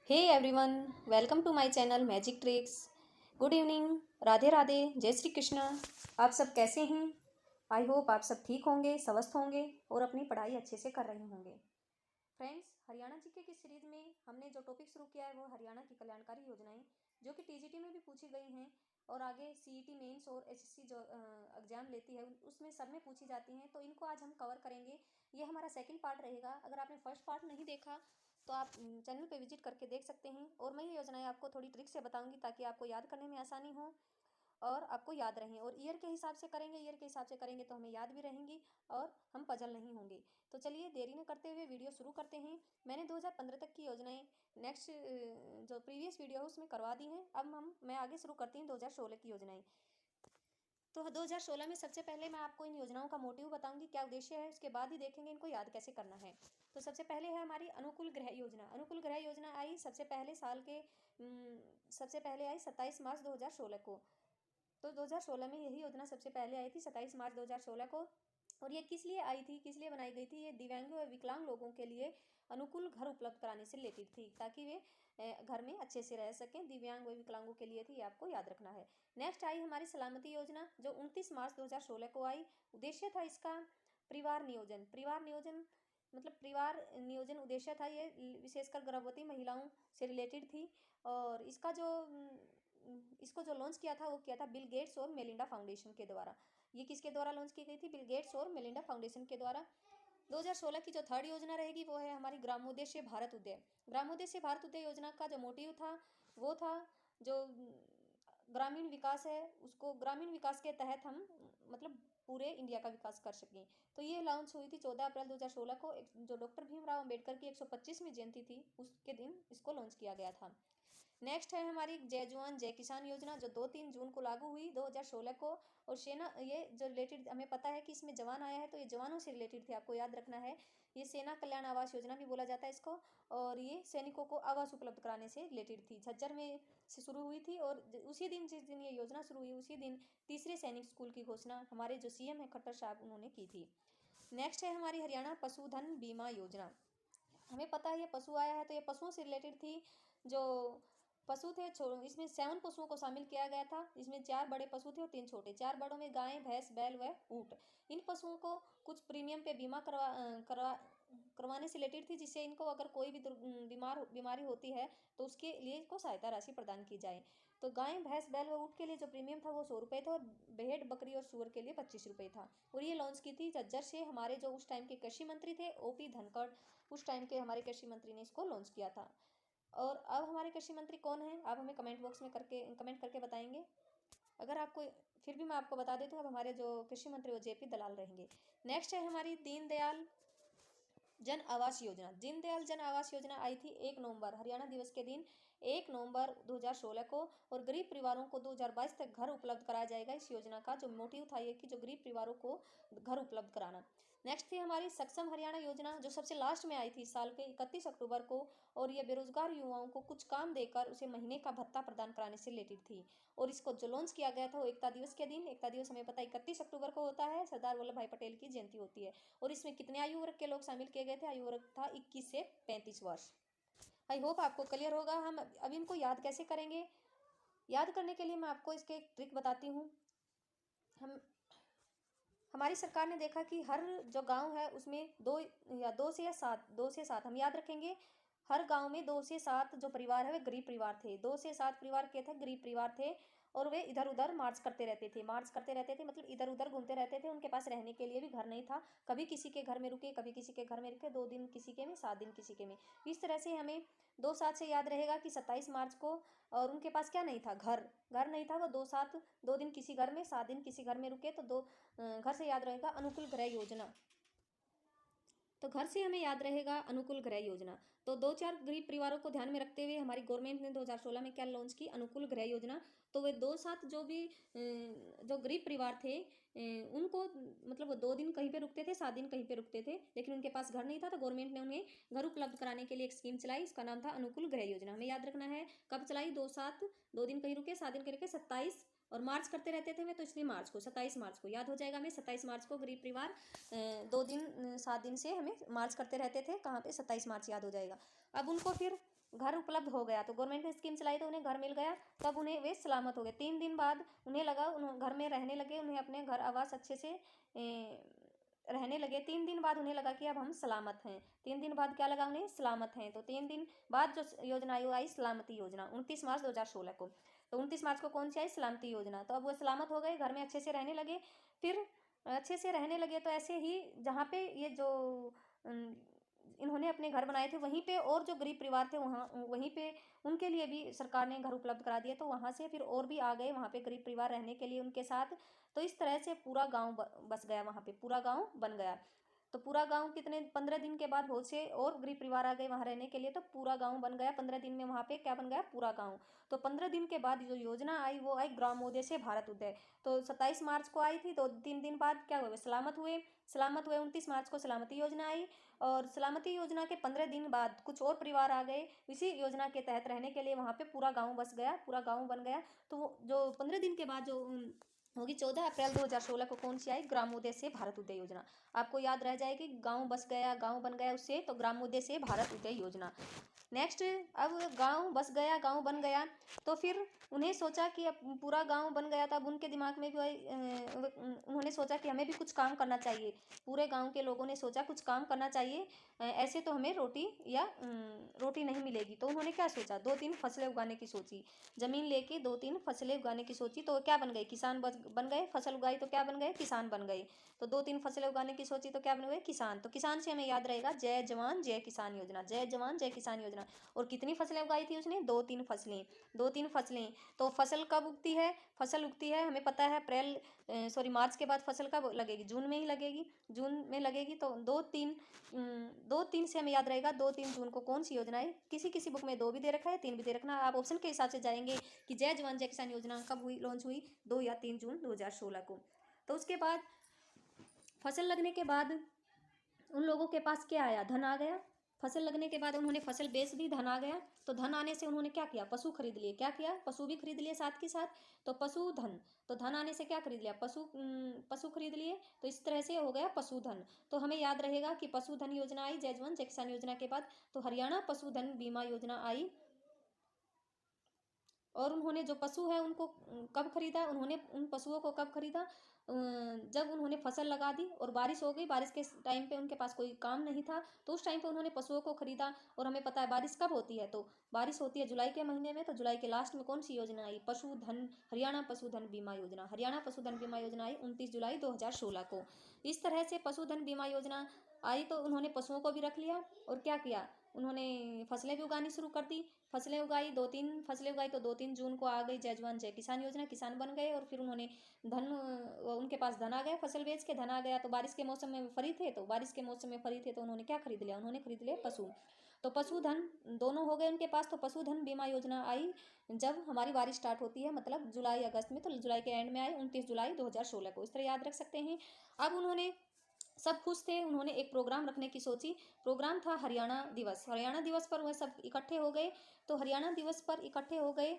Hey everyone, welcome to my channel magic tricks. Good evening, Radhe Radhe, जय श्री कृष्ण। आप सब कैसे हैं? आई होप आप सब ठीक होंगे, स्वस्थ होंगे और अपनी पढ़ाई अच्छे से कर रहे होंगे। फ्रेंड्स, हरियाणा जीके की सीरीज में हमने जो टॉपिक शुरू किया है वो हरियाणा की कल्याणकारी योजनाएं, जो कि टीजीटी में भी पूछी गई हैं और आगे सीईटी मेंस और एसएससी जो एग्जाम लेती है उसमें सब में पूछी जाती हैं। तो इनको आज हम कवर करेंगे। ये हमारा सेकंड पार्ट रहेगा। अगर आपने फर्स्ट पार्ट नहीं देखा तो आप चैनल पे विजिट करके देख सकते हैं। और मैं ये योजनाएं आपको थोड़ी ट्रिक से बताऊंगी ताकि आपको याद करने में आसानी हो और आपको याद रहें। और ईयर के हिसाब से करेंगे, ईयर के हिसाब से करेंगे तो हमें याद भी रहेंगी और हम पजल नहीं होंगे। तो चलिए देरी न करते हुए वीडियो शुरू करते हैं। मैंने 2015 तक की योजनाएं नेक्स्ट जो प्रीवियस वीडियो है उसमें करवा दी हैं। अब मैं आगे शुरू करती हूँ 2016 की योजनाएं। तो 2016 में सबसे पहले मैं आपको इन योजनाओं का मोटिव बताऊंगी, क्या उद्देश्य है, उसके बाद ही देखेंगे इनको याद कैसे करना है। तो सबसे पहले है हमारी अनुकूल गृह योजना। अनुकूल गृह योजना आई सबसे पहले साल के सबसे पहले आई 27 मार्च 2016 को। तो 2016 में यही योजना सबसे पहले आई थी 27 मार्च 2016 को। और ये किस लिए आई थी, किस लिए बनाई गई थी? ये दिव्यांगों व विकलांग लोगों के लिए अनुकूल घर उपलब्ध कराने से रिलेटेड थी, ताकि वे घर में अच्छे से रह सकें। दिव्यांग व विकलांगों के लिए थी, ये आपको याद रखना है। नेक्स्ट आई हमारी सलामती योजना, जो 29 मार्च 2016 को आई। उद्देश्य था इसका परिवार नियोजन। परिवार नियोजन मतलब परिवार नियोजन उद्देश्य था। ये विशेषकर गर्भवती महिलाओं से रिलेटेड थी। और इसको जो लॉन्च किया था वो किया था बिल गेट्स और मेलिंडा फाउंडेशन के द्वारा। ये किसके द्वारा लॉन्च की गई थी? बिल गेट्स और मेलिंडा फाउंडेशन के द्वारा। 2016 की जो थर्ड योजना रहेगी वो है हमारी ग्रामोद्देश्य भारत उदय। ग्रामोद्देश्य भारत उदय योजना का जो मोटिव था वो था जो ग्रामीण विकास है उसको ग्रामीण विकास के तहत हम मतलब पूरे इंडिया का विकास कर सकें। तो ये लॉन्च हुई थी 14 अप्रैल 2016 को। जो डॉक्टर भीमराव अंबेडकर की 125वीं जयंती थी उसके दिन इसको लॉन्च किया गया था। नेक्स्ट है हमारी जय जवान जय किसान योजना, जो 2-3 जून को लागू हुई 2016 को। और सेना, ये जो रिलेटेड हमें पता है कि इसमें जवान आया है तो ये जवानों से रिलेटेड थी, आपको याद रखना है। ये सेना कल्याण आवास योजना भी बोला जाता है इसको। और ये सैनिकों को आवास उपलब्ध कराने से रिलेटेड थी। झज्जर में से शुरू हुई थी और उसी दिन जिस दिन ये योजना शुरू हुई उसी दिन तीसरे सैनिक स्कूल की घोषणा हमारे जो सीएम है खट्टर साहब उन्होंने की थी। नेक्स्ट है हमारी हरियाणा पशुधन बीमा योजना। हमें पता है ये पशु आया है तो ये पशुओं से रिलेटेड थी। जो पशु थे इसमें 7 पशुओं को शामिल किया गया था। इसमें 4 बड़े पशु थे और 3 छोटे। 4 बड़ों में गाय, भैंस, बैल व ऊँट। इन पशुओं को कुछ प्रीमियम पे बीमा करवाने से रिलेटेड थी, जिससे इनको अगर कोई भी बीमारी होती है तो उसके लिए इनको सहायता राशि प्रदान की जाए। तो गाय, भैंस, बैल व ऊँट के लिए जो प्रीमियम था वो 100 रुपये था और भेड़, बकरी और सूअर के लिए 25 रुपये था। और ये लॉन्च की थी झज्जर से हमारे जो उस टाइम के कृषि मंत्री थे ओपी धनखड़। उस टाइम के हमारे कृषि मंत्री ने इसको लॉन्च किया था। और अब हमारे कृषि मंत्री कौन है आप हमें कमेंट बॉक्स में कमेंट करके बताएंगे। अगर आपको फिर भी मैं आपको बता देती हूँ, अब हमारे जो कृषि मंत्री वो जेपी दलाल रहेंगे। नेक्स्ट है हमारी दीनदयाल जन आवास योजना। दीनदयाल जन आवास योजना आई थी 1 नवंबर, हरियाणा दिवस के दिन 1 नवंबर 2016 को। और गरीब परिवारों को 2022 तक घर उपलब्ध कराया जाएगा। इस योजना का जो मोटिव था ये कि जो गरीब परिवारों को घर उपलब्ध कराना। नेक्स्ट थी हमारी सक्षम हरियाणा योजना, जो सबसे लास्ट में आई थी साल के 31 अक्टूबर को। और ये बेरोजगार युवाओं को कुछ काम देकर उसे महीने का भत्ता प्रदान कराने से रिलेटेड थी। और इसको जो लॉन्च किया गया था वो एकता दिवस के दिन। एकता दिवस हमें पता है 31 अक्टूबर को होता है, सरदार वल्लभ भाई पटेल की जयंती होती है। और इसमें कितने आयु वर्ग के लोग शामिल किए गए थे? आयु वर्ग था 21 से 35 वर्ष। आई होप आपको क्लियर होगा। हम अब इनको याद कैसे करेंगे? याद करने के लिए मैं आपको इसके एक ट्रिक बताती हूँ। हम हमारी सरकार ने देखा कि हर जो गांव है उसमें दो से सात हम याद रखेंगे। हर गांव में 2 से 7 जो परिवार है वे गरीब परिवार थे। 2 से 7 परिवार के थे, गरीब परिवार थे। और वे इधर उधर मार्च करते रहते थे मतलब इधर उधर घूमते रहते थे। उनके पास रहने के लिए भी घर नहीं था। कभी किसी के घर में रुके, कभी किसी के घर में रुके, 2 दिन किसी के में, 7 दिन किसी के में। इस तरह से हमें 2-7 से याद रहेगा कि 27 मार्च को। और उनके पास क्या नहीं था? घर। घर नहीं था। वो 2 दिन किसी घर में, 7 दिन किसी घर में रुके। तो घर से याद रहेगा अनुकूल गृह योजना। तो घर से हमें याद रहेगा अनुकूल गृह योजना। तो 2-4 गरीब परिवारों को ध्यान में रखते हुए हमारी गवर्नमेंट ने 2016 में क्या लॉन्च की? अनुकूल गृह योजना। तो वे 2-7 जो भी जो गरीब परिवार थे उनको मतलब वो 2 दिन कहीं पे रुकते थे, 7 दिन कहीं पे रुकते थे, लेकिन उनके पास घर नहीं था। तो गवर्नमेंट ने उन्हें घर उपलब्ध कराने के लिए एक स्कीम चलाई। इसका नाम था अनुकूल गृह योजना। हमें याद रखना है कब चलाई? 2 दिन कहीं रुके, 7 दिन कहीं रुके, 27 और मार्च करते रहते थे मैं, तो इसलिए मार्च को 27 मार्च को याद हो जाएगा हमें। 27 मार्च को गरीब परिवार 2 दिन 7 दिन से हमें मार्च करते रहते थे। कहाँ पे? 27 मार्च याद हो जाएगा। अब उनको फिर घर उपलब्ध हो गया, तो गवर्नमेंट ने स्कीम चलाई तो उन्हें घर मिल गया, तब उन्हें वे सलामत हो गए। 3 दिन बाद उन्हें लगा, उन्हें घर में रहने लगे, उन्हें अपने घर आवास अच्छे से रहने लगे। 3 दिन बाद उन्हें लगा कि अब हम सलामत हैं। 3 दिन बाद क्या लगा उन्हें, सलामत हैं। तो 3 दिन बाद जो योजना आई सलामती योजना, 29 मार्च 2016 को। तो 29 मार्च को कौन सी आई, सलामती योजना। तो अब वो सलामत हो गए, घर में अच्छे से रहने लगे। फिर अच्छे से रहने लगे तो ऐसे ही जहाँ पे ये जो इन्होंने अपने घर बनाए थे वहीं पे और जो गरीब परिवार थे वहाँ वहीं पे उनके लिए भी सरकार ने घर उपलब्ध करा दिए। तो वहाँ से फिर और भी आ गए वहाँ पे गरीब परिवार रहने के लिए उनके साथ। तो इस तरह से पूरा गांव बस गया, वहाँ पे पूरा गांव बन गया। तो पूरा गांव कितने 15 दिन के बाद बहुत से और गरीब परिवार आ गए वहाँ रहने के लिए, तो पूरा गांव बन गया 15 दिन में। वहाँ पे क्या बन गया, पूरा गांव। तो 15 दिन के बाद जो योजना आई वो आई ग्रामोदय से भारत उदय। तो 27 मार्च को आई थी, तो 3 दिन बाद क्या हुए, सलामत हुए। 29 मार्च को सलामती योजना आई। और सलामती योजना के 15 दिन बाद कुछ और परिवार आ गए इसी योजना के तहत रहने के लिए, वहाँ पे पूरा गाँव बस गया, पूरा गाँव बन गया। तो जो 15 दिन के बाद जो होगी 14 अप्रैल 2016 को कौन सी आई, ग्रामोदय से भारत उदय योजना। आपको याद रह जाएगी, गांव बस गया, गांव बन गया उससे, तो ग्रामोदय से भारत उदय योजना। नेक्स्ट, अब गांव बस गया, गांव बन गया, तो फिर उन्हें सोचा कि अब पूरा गांव बन गया, तब उनके दिमाग में भी उन्होंने सोचा कि हमें भी कुछ काम करना चाहिए। पूरे गांव के लोगों ने सोचा कुछ काम करना चाहिए, ऐसे तो हमें रोटी नहीं मिलेगी। तो उन्होंने क्या सोचा, 2-3 फसलें उगाने की सोची। ज़मीन लेके 2-3 फसलें उगाने की सोची, तो क्या बन गए, किसान बन गए। फसल उगाई तो क्या बन गए, किसान बन गए। तो 2-3 फसलें उगाने की सोची तो क्या बन गए, किसान। तो किसान से हमें याद रहेगा जय जवान जय किसान योजना, जय जवान जय किसान योजना। और कितनी फसलें उगाई थी उसने, 2-3 फसलें, 2-3 फसलें। तो फसल कब उगती है, फसल उगती है हमें पता है मार्च के बाद फसल कब लगेगी, जून में ही लगेगी, जून में लगेगी। तो 2-3 से हमें याद रहेगा 2-3 जून को कौन सी योजना है। किसी किसी बुक में 2 भी दे रखा है, 3 भी दे रखना, आप ऑप्शन के हिसाब से जाएंगे कि जय जवान जय किसान योजना कब हुई, लॉन्च हुई, 2 या 3 जून 2016 को। तो उसके बाद फसल लगने के बाद उन लोगों के पास क्या आया, धन आ गया। फसल लगने के बाद उन्होंने फसल बेच दी, धन आ गया। तो धन आने से उन्होंने क्या किया, पशु खरीद लिए। क्या किया, पशु भी खरीद लिए साथ के साथ। तो पशुधन, तो धन आने से क्या खरीद लिया, पशु खरीद लिए। तो इस तरह से हो गया पशुधन। तो हमें याद रहेगा कि पशुधन योजना आई जय जवान जय किसान योजना के बाद। तो हरियाणा पशुधन बीमा योजना आई। और उन्होंने जो पशु है उनको कब खरीदा, उन्होंने उन पशुओं को कब खरीदा, जब उन्होंने फसल लगा दी और बारिश हो गई। बारिश के टाइम पे उनके पास कोई काम नहीं था, तो उस टाइम पे उन्होंने पशुओं को खरीदा। और हमें पता है बारिश कब होती है, तो बारिश होती है जुलाई के महीने में। तो जुलाई के लास्ट में कौन सी योजना आई, पशुधन, हरियाणा पशुधन बीमा योजना। हरियाणा पशुधन बीमा योजना आई 29 जुलाई 2016 को। इस तरह से पशुधन बीमा योजना आई। तो उन्होंने पशुओं को भी रख लिया और क्या किया, उन्होंने फसलें भी उगानी शुरू कर दी। फसलें उगाई, 2-3 फसलें उगाई, तो 2-3 जून को आ गई जय जवान जय किसान योजना, किसान बन गए। और फिर उन्होंने उनके पास धन आ गया, फसल बेच के धन आ गया। तो बारिश के मौसम में फ्री थे, तो उन्होंने क्या खरीद लिया, उन्होंने खरीद लिया पशु। तो पशुधन दोनों हो गए उनके पास। तो पशुधन बीमा योजना आई जब हमारी बारिश स्टार्ट होती है, मतलब जुलाई अगस्त में। तो जुलाई के एंड में आई 29 जुलाई 2016 को। इस तरह याद रख सकते हैं। अब उन्होंने, सब खुश थे, उन्होंने एक प्रोग्राम रखने की सोची। प्रोग्राम था हरियाणा दिवस। हरियाणा दिवस पर वह सब इकट्ठे हो गए। तो हरियाणा दिवस पर इकट्ठे हो गए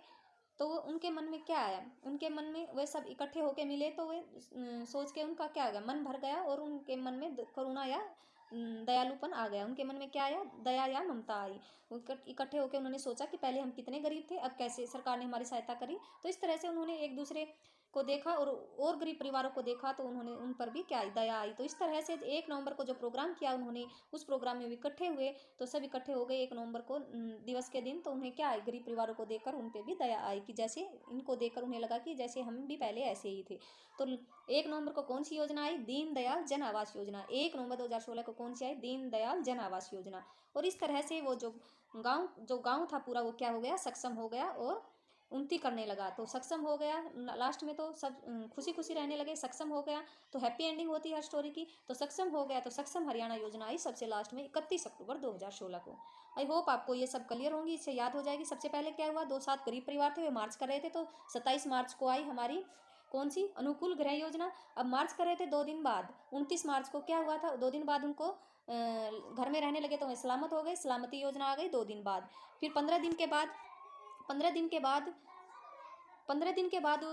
तो उनके मन में क्या आया, उनके मन में वे सब इकट्ठे होके मिले तो वे सोच के उनका क्या हो गया, मन भर गया। और उनके मन में करुणा या दयालुपन आ गया। उनके मन में क्या आया, दया या ममता आई। इकट्ठे होकर उन्होंने सोचा कि पहले हम कितने गरीब थे, अब कैसे सरकार ने हमारी सहायता करी। तो इस तरह से उन्होंने एक दूसरे को देखा और गरीब परिवारों को देखा, तो उन्होंने उन पर भी क्या आई, दया आई। तो इस तरह से 1 नवंबर को जो प्रोग्राम किया उन्होंने, उस प्रोग्राम में इकट्ठे हुए। तो सब इकट्ठे हो गए 1 नवंबर को दिवस के दिन। तो उन्हें क्या आई, गरीब परिवारों को देखकर उन पर भी दया आई कि जैसे इनको देखकर उन्हें लगा कि जैसे हम भी पहले ऐसे ही थे। तो 1 नवंबर को कौन सी योजना आई, दीनदयाल जन आवास योजना। 1 नवंबर 2016 को कौन सी आई, दीनदयाल जन आवास योजना। और इस तरह से वो जो गाँव था पूरा, वो क्या हो गया, सक्षम हो गया और उन्नति करने लगा। तो सक्षम हो गया लास्ट में, तो सब खुशी खुशी रहने लगे, सक्षम हो गया। तो हैप्पी एंडिंग होती है हर स्टोरी की। तो सक्षम हो गया, तो सक्षम हरियाणा योजना आई सबसे लास्ट में 31 अक्टूबर 2016 को। आई होप आपको ये सब क्लियर होंगी, इससे याद हो जाएगी। सबसे पहले क्या हुआ, 2-7 गरीब परिवार थे, वे मार्च कर रहे थे। तो 27 मार्च को आई हमारी कौन सी, अनुकूल गृह योजना। अब मार्च कर रहे थे 2 दिन बाद, 29 मार्च को क्या हुआ था, 2 दिन बाद उनको घर में रहने लगे तो वे सलामत हो गए, सलामती योजना आ गई 2 दिन बाद। फिर 15 दिन के बाद 15 दिन के बाद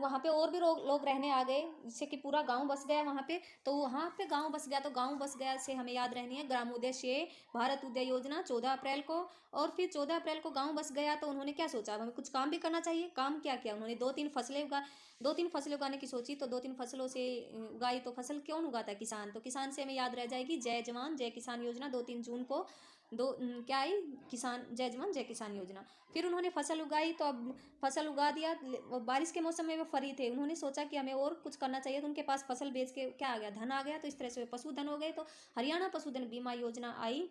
वहाँ पे और भी लोग रहने आ गए, जिससे कि पूरा गांव बस गया वहाँ पे। तो वहाँ पे गांव बस गया, तो गांव बस गया से हमें याद रहनी है ग्रामोदय से भारत उदय योजना 14 अप्रैल को। और फिर 14 अप्रैल को गांव बस गया तो उन्होंने क्या सोचा, अब हमें कुछ काम भी करना चाहिए। काम क्या किया उन्होंने, दो तीन फसलें उगाने की सोची। तो दो तीन फसलों से उगाई। तो फसल कौन उगाता है, किसान। तो किसान से हमें याद रह जाएगी जय जवान जय किसान योजना, 2-3 जून को क्या आई, किसान जय जवान जय किसान योजना। फिर उन्होंने फसल उगाई। तो अब फसल उगा दिया, बारिश के मौसम में वो फ्री थे, उन्होंने सोचा कि हमें और कुछ करना चाहिए। तो उनके पास फसल बेच के क्या आ गया, धन आ गया। तो इस तरह से वे पशुधन हो गए। तो हरियाणा पशुधन बीमा योजना आई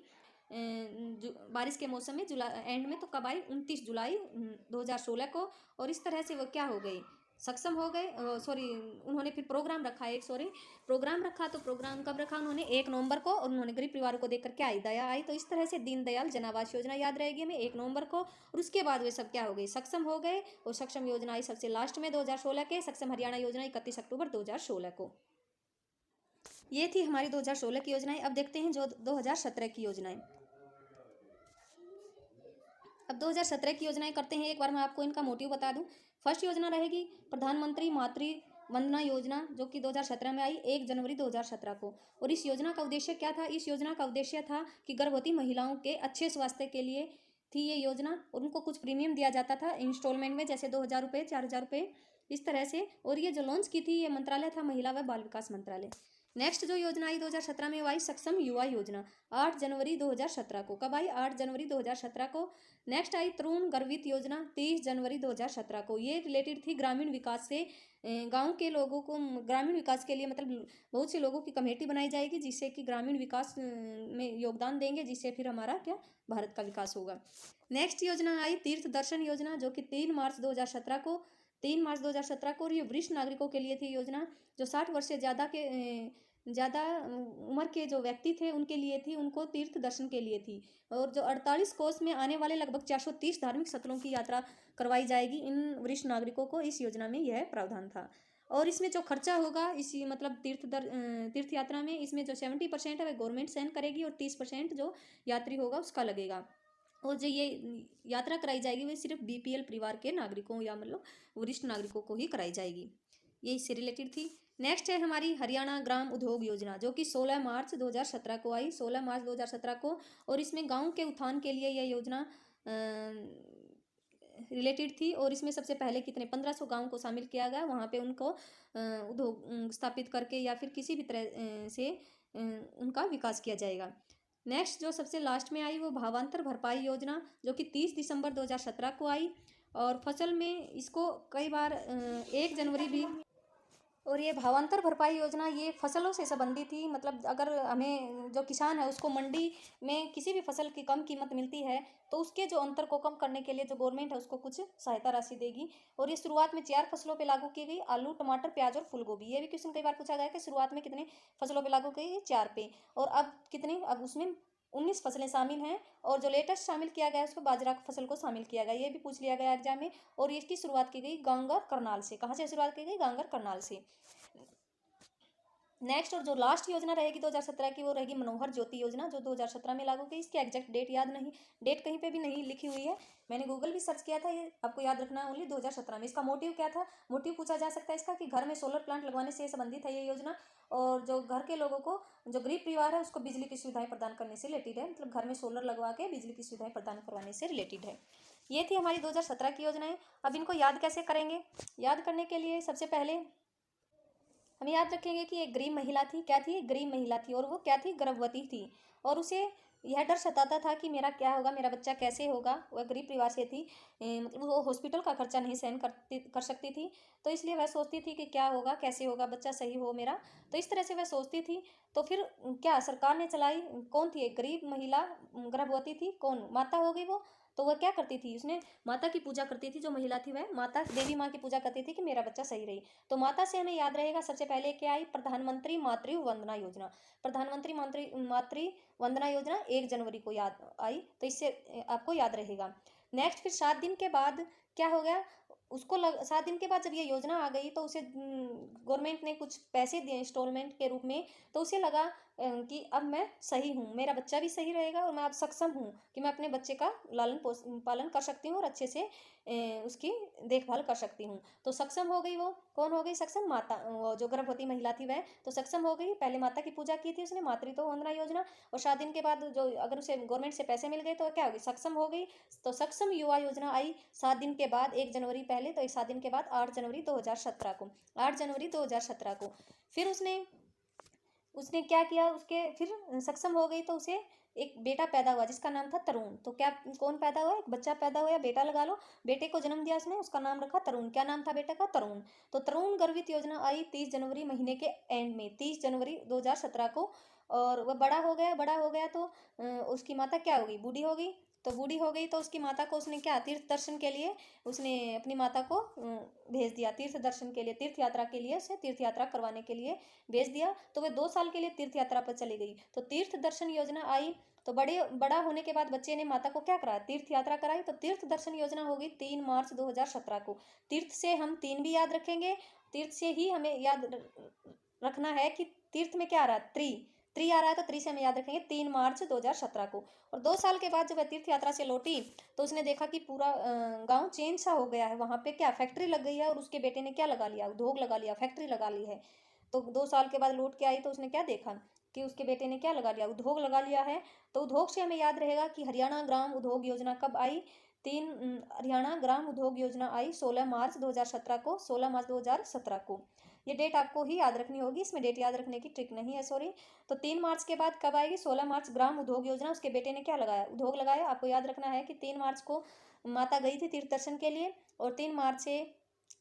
बारिश के मौसम में जुलाई एंड में। तो कब आई, 29 जुलाई 2016 को। और इस तरह से वो क्या हो गई, सक्षम हो गए। सॉरी, उन्होंने फिर प्रोग्राम रखा, प्रोग्राम रखा। तो प्रोग्राम कब रखा उन्होंने, 1 नवंबर को। और उन्होंने गरीब परिवारों को देखकर क्या आई, दया आई। तो इस तरह से दीनदयाल जन आवास योजना याद रहेगी हमें, 1 नवंबर को। और उसके बाद वे सब क्या हो गए, सक्षम हो गए। और सक्षम योजना आई सबसे लास्ट में 2016 के, सक्षम हरियाणा योजना 31 अक्टूबर 2016 को। ये थी हमारी 2016 की योजनाएं। अब देखते हैं जो 2017 की योजनाएं। अब 2017 की योजनाएं करते हैं। एक बार मैं आपको इनका मोटिव बता दूं। फर्स्ट योजना रहेगी प्रधानमंत्री मातृ वंदना योजना, जो कि 2017 में आई 1 जनवरी 2017 को। और इस योजना का उद्देश्य क्या था, इस योजना का उद्देश्य था कि गर्भवती महिलाओं के अच्छे स्वास्थ्य के लिए थी ये योजना। और उनको कुछ प्रीमियम दिया जाता था इंस्टॉलमेंट में, जैसे 2,000 रुपये, 4,000 रुपये, इस तरह से। और ये जो लॉन्च की थी, ये मंत्रालय था महिला व बाल विकास मंत्रालय। नेक्स्ट जो योजना आई 2017 में, वो आई सक्षम युवा योजना, 8 जनवरी 2017 को। कब आई, 8 जनवरी 2017 को। नेक्स्ट आई तरुण गर्भित योजना, 30 जनवरी 2017 को। ये रिलेटेड थी ग्रामीण विकास से। गांव के लोगों को ग्रामीण विकास के लिए, मतलब बहुत से लोगों की कमेटी बनाई जाएगी, जिससे कि ग्रामीण विकास में योगदान देंगे, जिससे फिर हमारा क्या, भारत का विकास होगा। नेक्स्ट योजना आई तीर्थ दर्शन योजना, जो कि 3 मार्च 2017 को, 3 मार्च 2017 को। और ये वरिष्ठ नागरिकों के लिए थी योजना, जो 60 वर्ष से ज़्यादा उम्र के जो व्यक्ति थे उनके लिए थी, उनको तीर्थ दर्शन के लिए थी। और जो 48 कोस में आने वाले लगभग 430 धार्मिक स्थलों की यात्रा करवाई जाएगी इन वरिष्ठ नागरिकों को, इस योजना में यह प्रावधान था। और इसमें जो खर्चा होगा इसी, मतलब तीर्थ यात्रा में, इसमें जो 70% है वह गवर्नमेंट सहन करेगी, और 30% जो यात्री होगा उसका लगेगा। और जो ये यात्रा कराई जाएगी वे सिर्फ बीपीएल परिवार के नागरिकों या मतलब वरिष्ठ नागरिकों को ही कराई जाएगी। ये इससे रिलेटेड थी। नेक्स्ट है हमारी हरियाणा ग्राम उद्योग योजना, जो कि 16 मार्च 2017 को आई, 16 मार्च 2017 को। और इसमें गांव के उत्थान के लिए यह योजना रिलेटेड थी। और इसमें सबसे पहले कितने 1500 गाँव को शामिल किया गया, वहाँ पे उनको उद्योग स्थापित करके या फिर किसी भी तरह से उनका विकास किया जाएगा। नेक्स्ट जो सबसे लास्ट में आई वो भावांतर भरपाई योजना, जो कि 30 दिसंबर 2017 को आई। और फसल में इसको कई बार 1 जनवरी भी। और ये भावांतर भरपाई योजना ये फसलों से संबंधित थी, मतलब अगर हमें जो किसान है उसको मंडी में किसी भी फसल की कम कीमत मिलती है, तो उसके जो अंतर को कम करने के लिए जो गवर्नमेंट है उसको कुछ सहायता राशि देगी। और ये शुरुआत में 4 फसलों पे लागू की गई, आलू, टमाटर, प्याज और फूलगोभी। ये भी क्वेश्चन कई बार पूछा गया कि शुरुआत में कितने फसलों पे लागू की गई, 4 पे। और अब कितने, अब उसमें 19 फसलें शामिल हैं। और जो लेटेस्ट शामिल किया गया है उसको बाजरा फसल को शामिल किया गया, ये भी पूछ लिया गया एग्जाम में। और इसकी शुरुआत की गई गांगर करनाल से। कहाँ से शुरुआत की गई, गांगर करनाल से। नेक्स्ट और जो लास्ट योजना रहेगी 2017 की, वो रहेगी मनोहर ज्योति योजना, जो 2017 में लागू की। इसकी एग्जैक्ट डेट याद नहीं, डेट कहीं पे भी नहीं लिखी हुई है, मैंने गूगल भी सर्च किया था। ये आपको याद रखना है, ओनली 2017 में। इसका मोटिव क्या था, मोटिव पूछा जा सकता है इसका, कि घर में सोलर प्लांट लगवाने से संबंधित है ये योजना। और जो घर के लोगों को, जो गरीब परिवार है उसको बिजली की सुविधाएं प्रदान करने से रिलेटेड है, मतलब घर में सोलर लगवा के बिजली की सुविधाएं प्रदान करवाने से रिलेटेड है। ये थी हमारी 2017 की योजनाएं। अब इनको याद कैसे करेंगे, याद करने के लिए सबसे पहले हम याद रखेंगे कि एक गरीब महिला थी। क्या थी, एक गरीब महिला थी। और वो क्या थी, गर्भवती थी। और उसे यह डर सताता था कि मेरा क्या होगा, मेरा बच्चा कैसे होगा। वह गरीब परिवार से थी, मतलब वो हॉस्पिटल का खर्चा नहीं सहन कर सकती थी। तो इसलिए वह सोचती थी कि क्या होगा, कैसे होगा, बच्चा सही हो मेरा। तो इस तरह से वह सोचती थी। तो फिर क्या सरकार ने चलाई, कौन थी, एक गरीब महिला गर्भवती थी, कौन, माता हो गई वो। तो वह क्या करती थी, उसने माता की पूजा करती थी। जो महिला थी वह माता, देवी माँ की पूजा करती थी कि मेरा बच्चा सही रही। तो माता से हमें याद रहेगा सबसे पहले क्या आई, प्रधानमंत्री मातृ वंदना योजना। प्रधानमंत्री मातृ वंदना योजना 1 जनवरी को याद आई, तो इससे आपको याद रहेगा। नेक्स्ट फिर 7 दिन के बाद क्या हो गया, उसको 7 दिन के बाद जब ये योजना आ गई तो उसे गवर्नमेंट ने कुछ पैसे दिए इंस्टॉलमेंट के रूप में। तो उसे लगा कि अब मैं सही हूँ, मेरा बच्चा भी सही रहेगा और मैं अब सक्षम हूँ कि मैं अपने बच्चे का पालन कर सकती हूँ और अच्छे से उसकी देखभाल कर सकती हूँ। तो सक्षम हो गई। वो कौन हो गई सक्षम? माता, वो जो गर्भवती महिला थी वह तो सक्षम हो गई। पहले माता की पूजा की थी उसने, मातृत्व वंदना योजना, और 7 दिन के बाद जो अगर उसे गवर्नमेंट से पैसे मिल गए तो क्या होगी? सक्षम हो गई। तो सक्षम युवा योजना आई 7 दिन के बाद, 1 जनवरी पहले, तो 7 दिन के बाद 8 जनवरी 2017 को, 8 जनवरी 2017 को। फिर उसने उसने क्या किया? उसके फिर सक्षम हो गई तो उसे एक बेटा पैदा हुआ जिसका नाम था तरुण। तो क्या कौन पैदा हुआ? एक बच्चा पैदा हुआ, बेटा लगा लो। बेटे को जन्म दिया उसने, उसका नाम रखा तरुण। क्या नाम था बेटे का? तरुण। तो तरुण गर्भित योजना आई 30 जनवरी महीने के एंड में, 30 जनवरी 2017 को। और वह बड़ा हो गया, बड़ा हो गया तो उसकी माता क्या होगी? बूढ़ी हो गई। तो बूढ़ी हो गई तो उसकी माता को उसने क्या, तीर्थ दर्शन के लिए उसने अपनी माता को भेज दिया, तीर्थ दर्शन के लिए, तीर्थ यात्रा के लिए, उसे तीर्थ यात्रा करवाने के लिए भेज दिया। तो वह 2 साल के लिए तीर्थ यात्रा पर चली गई। तो तीर्थ दर्शन योजना आई। तो बड़ा होने के बाद बच्चे ने माता को क्या करा? तीर्थ यात्रा कराई। तो तीर्थ दर्शन योजना होगी 3 मार्च 2017 को। तीर्थ से हम 3 भी याद रखेंगे। तीर्थ से ही हमें याद रखना है कि तीर्थ में क्या आ रहा है? त्रि, त्रि आ रहा है, तो त्रि से हमें याद रखेंगे 3 मार्च 2017 को। और 2 साल के बाद जब वह तीर्थ यात्रा से लौटी तो उसने देखा कि पूरा गांव चेंज सा हो गया है। वहां पे क्या फैक्ट्री लग गई है, और उसके बेटे ने क्या लगा लिया? उद्योग लगा लिया, फैक्ट्री लगा ली है। तो 2 साल के बाद लौट के आई तो उसने क्या देखा कि उसके बेटे ने क्या लगा लिया? उद्योग लगा लिया है। तो उद्योग से हमें याद रहेगा कि हरियाणा ग्राम उद्योग योजना कब आई? हरियाणा ग्राम उद्योग योजना आई 16 मार्च 2017 को, 16 मार्च 2017 को। ये डेट आपको ही याद रखनी होगी, इसमें डेट याद रखने की ट्रिक नहीं है, सॉरी। तो 3 मार्च के बाद कब आएगी? 16 मार्च ग्राम उद्योग योजना। उसके बेटे ने क्या लगाया? उद्योग लगाया। आपको याद रखना है कि 3 मार्च को माता गई थी तीर्थ दर्शन के लिए, और 3 मार्च से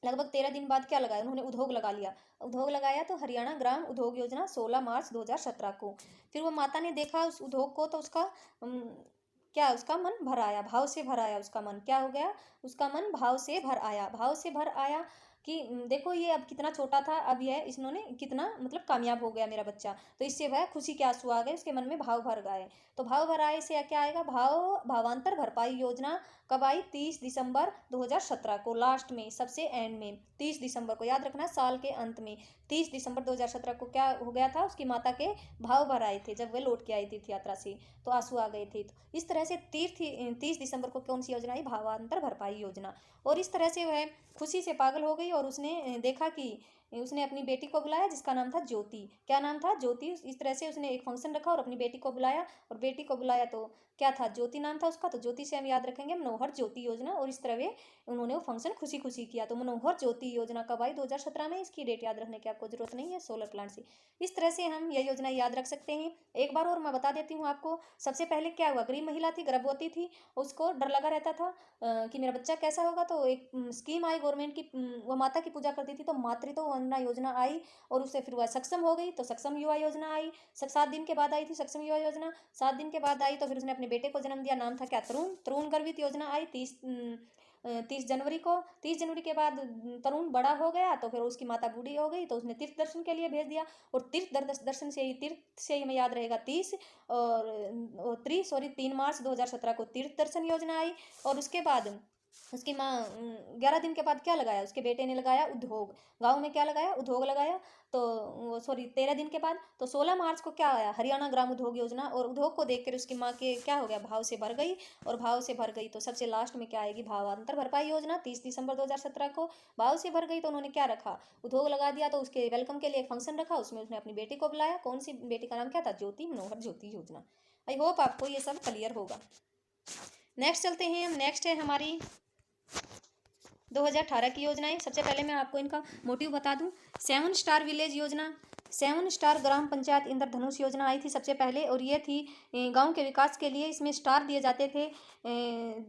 लगभग 13 दिन बाद क्या लगाया? उन्होंने उद्योग लगा लिया। उद्योग लगाया तो हरियाणा ग्राम उद्योग योजना 16 मार्च 2017 को। फिर वो माता ने देखा उस उद्योग को तो उसका क्या, उसका मन भर आया, भाव से भर आया। उसका मन क्या हो गया? उसका मन भाव से भर आया, भाव से भर आया कि देखो ये अब कितना छोटा था, अब यह इन्होंने कितना मतलब कामयाब हो गया मेरा बच्चा। तो इससे वह खुशी के आंसू आ गए, उसके मन में भाव भर गए। तो भाव भर आए से क्या आएगा? भावांतर भरपाई योजना कब आई? 30 दिसंबर 2017 को, लास्ट में, सबसे एंड में, 30 दिसंबर को याद रखना, साल के अंत में 30 दिसंबर 2017 को क्या हो गया था? उसकी माता के भाव भर आए थे जब वे लौट के आई तीर्थ यात्रा से, तो आंसू आ गए थे। तो इस तरह से 30 दिसंबर को कौन सी योजना आई? भावांतर भरपाई योजना। और इस तरह से वह खुशी से पागल हो गई और उसने देखा कि उसने अपनी बेटी को बुलाया जिसका नाम था ज्योति। क्या नाम था? ज्योति। इस तरह से उसने एक फंक्शन रखा और अपनी बेटी को बुलाया, और बेटी को बुलाया तो क्या था? ज्योति नाम था उसका। तो ज्योति से हम याद रखेंगे मनोहर ज्योति योजना, और इस तरह वे उन्होंने वो फंक्शन खुशी खुशी किया। तो मनोहर ज्योति योजना कब आई? 2017 में। इसकी डेट याद रखने की आपको जरूरत नहीं है, सोलर प्लांट से। इस तरह से हम यह योजना याद रख सकते हैं। एक बार और मैं बता देती हूँ आपको। सबसे पहले क्या हुआ? गरीब महिला थी, गर्भवती थी, उसको डर लगा रहता था कि मेरा बच्चा कैसा होगा। तो एक स्कीम आई गवर्नमेंट की, वो माता की पूजा करती थी, तो मातृत्व वंदना योजना आई, और उससे फिर वह सक्षम हो गई तो सक्षम युवा योजना आई। 7 दिन के बाद आई थी सक्षम युवा योजना। 7 दिन के बाद आई तो फिर उसने अपने बेटे को जन्म दिया, नाम था क्या? तरुण। तरुण गर्भित योजना आई 30 जनवरी को। 30 जनवरी के बाद तरुण बड़ा हो गया तो फिर उसकी माता बूढ़ी हो गई तो उसने तीर्थ दर्शन के लिए भेज दिया। और तीर्थ दर्शन से ही, तीर्थ से ही हमें याद रहेगा 30 और 3 मार्च 2017 को तीर्थ दर्शन योजना आई। और उसके बाद उसकी माँ 11 दिन के बाद क्या लगाया? उसके बेटे ने लगाया उद्योग। गाँव में क्या लगाया? उद्योग लगाया। तो सॉरी 13 दिन के बाद, तो 16 मार्च को क्या आया? हरियाणा ग्राम उद्योग योजना। और उद्योग को देखकर उसकी माँ के क्या हो गया? भाव से भर गई। और भाव से भर गई तो सबसे लास्ट में क्या आएगी? भावांतर भरपाई योजना 30 दिसंबर 2017 को। भाव से भर गई तो उन्होंने क्या रखा? उद्योग लगा दिया। तो उसके वेलकम के लिए एक फंक्शन रखा, उसमें उसने अपनी बेटी को बुलाया। कौन सी बेटी का नाम क्या था? ज्योति, मनोहर ज्योति योजना। आई होप आपको ये सब क्लियर होगा। नेक्स्ट चलते हैं हम। नेक्स्ट है हमारी 2018 की योजनाएं। सबसे पहले मैं आपको इनका मोटिव बता दूं। 7 स्टार विलेज योजना, 7 स्टार ग्राम पंचायत इंद्रधनुष योजना आई थी सबसे पहले, और ये थी गांव के विकास के लिए। इसमें स्टार दिए जाते थे,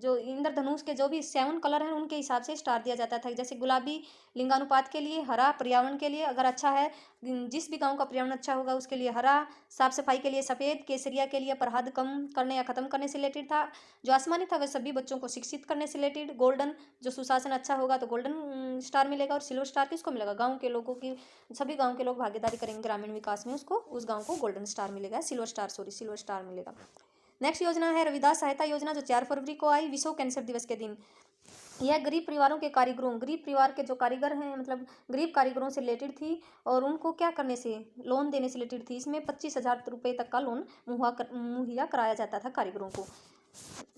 जो इंद्रधनुष के जो भी 7 कलर हैं उनके हिसाब से स्टार दिया जाता था। जैसे गुलाबी लिंगानुपात के लिए, हरा पर्यावरण के लिए अगर अच्छा है, जिस भी गांव का पर्यावरण अच्छा होगा उसके लिए हरा, साफ सफाई के लिए सफ़ेद, केसरिया के लिए अपराध कम करने या ख़त्म करने से रिलेटेड था। जो आसमानी था वह सभी बच्चों को शिक्षित करने से रिलेटेड। गोल्डन, जो सुशासन अच्छा होगा तो गोल्डन स्टार मिलेगा। और सिल्वर स्टार किसको मिलेगा? गाँव के लोगों की, सभी गाँव के लोग भागीदारी करेंगे ग्रामीण विकास में, उसको, उस गाँव को गोल्डन स्टार मिलेगा, सिल्वर स्टार मिलेगा। नेक्स्ट योजना है रविदास सहायता योजना, जो 4 फरवरी को आई, विश्व कैंसर दिवस के दिन। यह गरीब परिवारों के कारीगरों, गरीब परिवार के जो कारीगर हैं, मतलब गरीब कारीगरों से रिलेटेड थी और उनको क्या करने से, लोन देने से रिलेटेड थी। इसमें 25,000 रुपये तक का लोन मुहैया कराया जाता था कारीगरों को।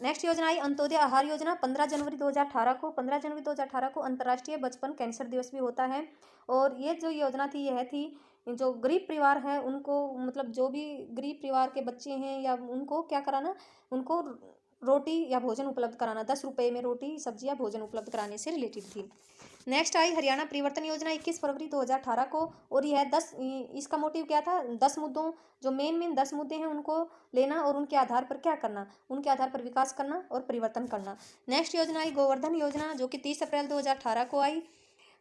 नेक्स्ट योजना आई अंत्योदय आहार योजना। 15 जनवरी 2018 को 15 जनवरी 2018 को अंतर्राष्ट्रीय बचपन कैंसर दिवस भी होता है। और ये जो योजना थी, यह थी जो गरीब परिवार है उनको, मतलब जो भी गरीब परिवार के बच्चे हैं या उनको क्या कराना, उनको रोटी या भोजन उपलब्ध कराना, 10 रुपये में रोटी सब्जी या भोजन उपलब्ध कराने से रिलेटेड थी। नेक्स्ट आई हरियाणा परिवर्तन योजना 21 फरवरी 2018 को। और यह 10, इसका मोटिव क्या था, 10 मुद्दों, जो मेन 10 मुद्दे हैं उनको लेना और उनके आधार पर क्या करना, उनके आधार पर विकास करना और परिवर्तन करना। नेक्स्ट योजना आई गोवर्धन योजना, जो कि 30 अप्रैल 2018 को आई।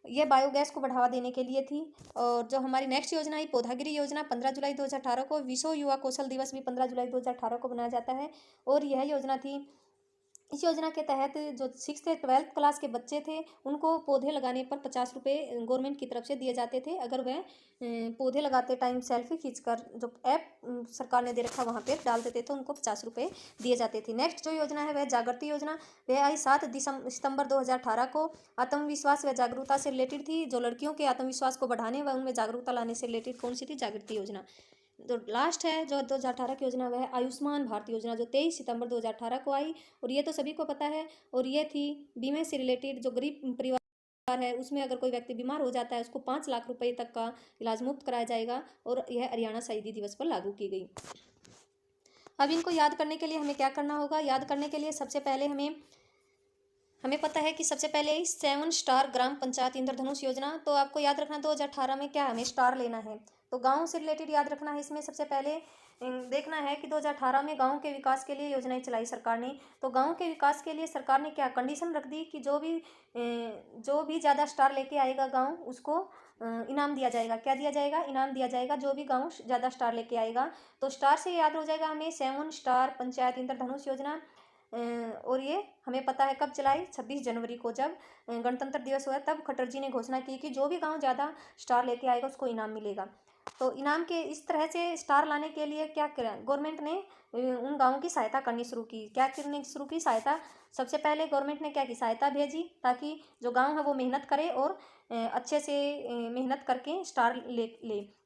यह बायोगैस को बढ़ावा देने के लिए थी। और जो हमारी नेक्स्ट योजना आई पौधागिरी योजना, 15 जुलाई 2018 को। विश्व युवा कौशल दिवस भी 15 जुलाई 2018 को मनाया जाता है। और यह योजना थी, इस योजना के तहत जो 6th से 12th क्लास के बच्चे थे उनको पौधे लगाने पर 50 रुपये गवर्नमेंट की तरफ से दिए जाते थे, अगर वह पौधे लगाते टाइम सेल्फी खींचकर जो ऐप सरकार ने दे रखा वहाँ पे डाल देते तो उनको 50 रुपये दिए जाते थे। नेक्स्ट जो योजना है वह जागृति योजना। वह आई 7 सितंबर 2018 को। आत्मविश्वास व जागरूकता से रिलेटेड थी, जो लड़कियों के आत्मविश्वास को बढ़ाने व उनमें जागरूकता लाने से रिलेटेड कौन सी थी, जागृति योजना। जो लास्ट है जो 2018 की योजना वह है आयुष्मान भारत योजना, जो 23 सितंबर 2018 को आई। और ये तो सभी को पता है। और ये थी बीमे से रिलेटेड, जो गरीब परिवार है उसमें अगर कोई व्यक्ति बीमार हो जाता है उसको 5 लाख रुपए तक का इलाज मुफ्त कराया जाएगा। और यह हरियाणा शहीदी दिवस पर लागू की गई। अब इनको याद करने के लिए हमें क्या करना होगा, याद करने के लिए सबसे पहले हमें पता है कि सबसे पहले 7 स्टार ग्राम पंचायत इंद्रधनुष योजना। तो आपको याद रखना 2018 में क्या हमें स्टार लेना है, तो गांव से रिलेटेड याद रखना है। इसमें सबसे पहले देखना है कि 2018 में गांव के विकास के लिए योजनाएं चलाई सरकार ने। तो गांव के विकास के लिए सरकार ने क्या कंडीशन रख दी कि जो भी ज़्यादा स्टार लेके आएगा गांव उसको इनाम दिया जाएगा। क्या दिया जाएगा, इनाम दिया जाएगा, जो भी गांव ज़्यादा स्टार लेके आएगा। तो स्टार से याद हो जाएगा हमें 7 स्टार पंचायत इंद्रधनुष योजना। और ये हमें पता है कब चलाई, 26 जनवरी को, जब गणतंत्र दिवस हुआ तब खट्टर जी ने घोषणा की कि जो भी गांव ज़्यादा स्टार लेके आएगा उसको इनाम मिलेगा। तो इनाम के इस तरह से स्टार लाने के लिए क्या करा गवर्नमेंट ने, उन गाँवों की सहायता करनी शुरू की। क्या करनी शुरू की, सहायता। सबसे पहले गवर्नमेंट ने क्या की, सहायता भेजी ताकि जो गाँव है वो मेहनत करे और अच्छे से मेहनत करके स्टार ले।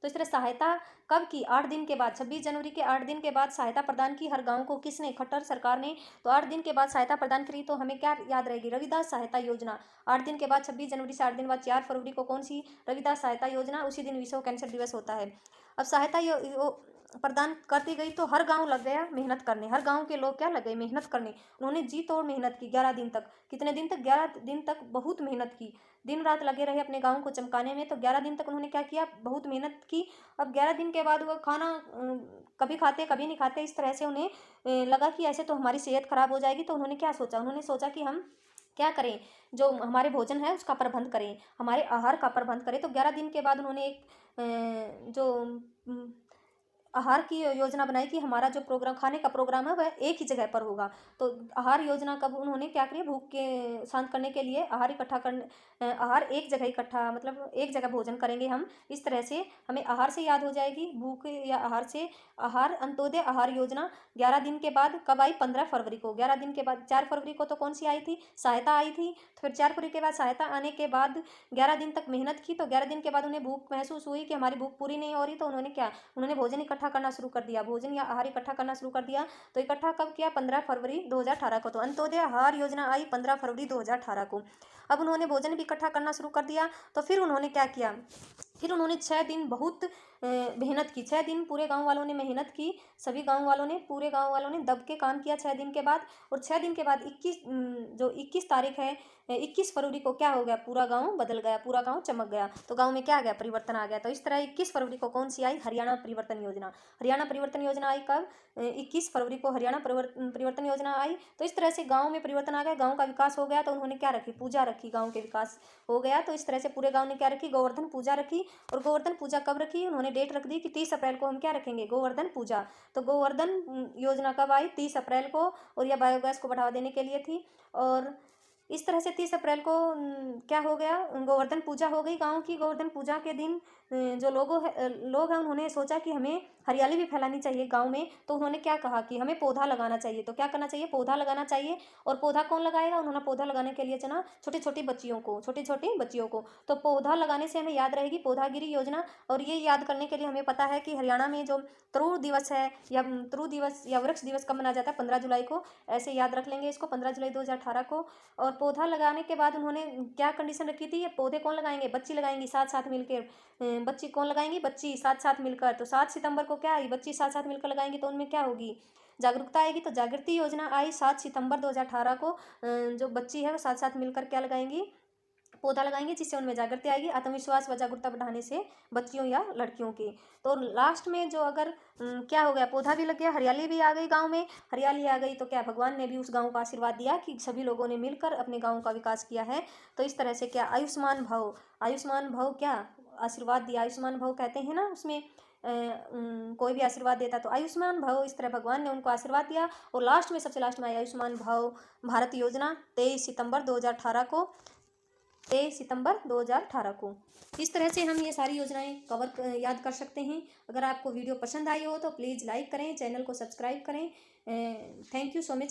तो इस तरह सहायता कब की, 8 दिन के बाद, 26 जनवरी के 8 दिन के बाद सहायता प्रदान की हर गांव को। किसने, खट्टर सरकार ने। तो 8 दिन के बाद सहायता प्रदान करी तो हमें क्या याद रहेगी, रविदास सहायता योजना। 8 दिन के बाद, 26 जनवरी से 8 दिन बाद 4 फरवरी को कौन सी, रविदास सहायता योजना। उसी दिन विश्व कैंसर दिवस होता है। अब सहायता प्रदान करती गई तो हर गांव लग गया मेहनत करने, हर गांव के लोग क्या लग गए मेहनत करने। उन्होंने जी तोड़ मेहनत की 11 दिन तक। कितने दिन तक, 11 दिन तक बहुत मेहनत की, दिन रात लगे रहे अपने गाँव को चमकाने में। तो 11 दिन तक उन्होंने क्या किया, बहुत मेहनत की। अब 11 दिन के बाद वो खाना कभी खाते कभी नहीं खाते, इस तरह से उन्हें लगा कि ऐसे तो हमारी सेहत खराब हो जाएगी। तो उन्होंने क्या सोचा, उन्होंने सोचा कि हम क्या करें, जो हमारे भोजन है उसका प्रबंध करें, हमारे आहार का प्रबंध करें। तो 11 दिन के बाद उन्होंने एक जो आहार की योजना बनाई कि हमारा जो प्रोग्राम, खाने का प्रोग्राम है वह एक ही जगह पर होगा। तो आहार योजना कब उन्होंने क्या किया, भूख के शांत करने के लिए आहार एक जगह इकट्ठा, मतलब एक जगह भोजन करेंगे हम। इस तरह से हमें आहार से याद हो जाएगी, भूख या आहार से। आहार अंत्योदय आहार योजना 11 दिन के बाद कब आई, 15 फरवरी को। 11 दिन के बाद 4 फरवरी को तो कौन सी आई थी, सहायता आई थी। फिर 4 फरवरी के बाद सहायता आने के बाद 11 दिन तक मेहनत की। तो 11 दिन के बाद उन्हें भूख महसूस हुई कि हमारी भूख पूरी नहीं हो रही। तो उन्होंने क्या, उन्होंने भोजन इकट्ठा करना शुरू कर दिया, भोजन या आहार इकट्ठा करना शुरू कर दिया। तो इकट्ठा कब किया, 15 फरवरी 2018 को। तो अंत्योदय आहार योजना आई 15 फरवरी 2018 को। अब उन्होंने भोजन भी इकट्ठा करना शुरू कर दिया। तो फिर उन्होंने क्या किया, फिर उन्होंने 6 दिन बहुत मेहनत की। 6 दिन पूरे गांव वालों ने मेहनत की, सभी गांव वालों ने, पूरे गांव वालों ने दब के काम किया 6 दिन के बाद। और 6 दिन के बाद 21 तारीख है, 21 फरवरी को क्या हो गया, पूरा गांव बदल गया, पूरा गांव चमक गया। तो गांव में क्या आ गया, परिवर्तन आ गया। तो इस तरह 21 फरवरी को कौन सी आई, हरियाणा परिवर्तन योजना। हरियाणा परिवर्तन योजना आई कब, 21 फरवरी को हरियाणा परिवर्तन योजना आई। तो इस तरह से गाँव में परिवर्तन आ गया, गाँव का विकास हो गया। तो उन्होंने क्या रखी, पूजा रखी, गाँव के विकास हो गया। तो इस तरह से पूरे गाँव ने क्या रखी, गोवर्धन पूजा रखी। और गोवर्धन पूजा कब रखी, उन्होंने डेट रख दी कि 30 अप्रैल को हम क्या रखेंगे, गोवर्धन पूजा। तो गोवर्धन योजना कब आई, 30 अप्रैल को। और यह बायोगैस को बढ़ावा देने के लिए थी। और इस तरह से 30 अप्रैल को क्या हो गया, गोवर्धन पूजा हो गई गांव की। गोवर्धन पूजा के दिन जो लोग हैं उन्होंने सोचा कि हमें हरियाली भी फैलानी चाहिए गांव में। तो उन्होंने क्या कहा कि हमें पौधा लगाना चाहिए। तो क्या करना चाहिए, पौधा लगाना चाहिए। और पौधा कौन लगाएगा, उन्होंने पौधा लगाने के लिए चुना छोटी छोटी बच्चियों को, छोटी छोटी बच्चियों को। तो पौधा लगाने से हमें याद रहेगी पौधागिरी योजना। और ये याद करने के लिए हमें पता है कि हरियाणा में जो त्रु दिवस है या त्रु दिवस या वृक्ष दिवस कब मनाया जाता है, 15 जुलाई को। ऐसे याद रख लेंगे इसको, 15 जुलाई 2018 को। और पौधा लगाने के बाद उन्होंने क्या कंडीशन रखी थी, ये पौधे कौन लगाएंगे, बच्ची लगाएंगी साथ साथ मिलकर। बच्ची कौन लगाएंगी, बच्ची साथ साथ मिलकर। तो 7 सितंबर को क्या आई, बच्ची साथ साथ मिलकर लगाएंगी तो उनमें क्या होगी, जागरूकता आएगी। तो जागृति योजना आई 7 सितंबर 2018 को। जो बच्ची है वो साथ साथ मिलकर क्या लगाएंगी, पौधा लगाएंगे, जिससे उनमें जागृति आएगी। आत्मविश्वास व जागरूकता बढ़ाने से बच्चियों या लड़कियों की। तो लास्ट में जो अगर क्या हो गया, पौधा भी लग गया, हरियाली भी आ गई गांव में। हरियाली आ गई तो क्या, भगवान ने भी उस गांव का आशीर्वाद दिया कि सभी लोगों ने मिलकर अपने गांव का विकास किया है। तो इस तरह से क्या, आयुष्मान भव, आयुष्मान भव क्या आशीर्वाद दिया। आयुष्मान भव कहते हैं ना, उसमें कोई भी आशीर्वाद देता तो आयुष्मान भव, इस तरह भगवान ने उनको आशीर्वाद दिया। और लास्ट में, सबसे लास्ट में आई आयुष्मान भव भारत योजना 23 सितंबर 2018 को, 23 सितंबर 2018 को। इस तरह से हम ये सारी योजनाएं याद कर सकते हैं। अगर आपको वीडियो पसंद आई हो तो प्लीज़ लाइक करें, चैनल को सब्सक्राइब करें। Thank you so much.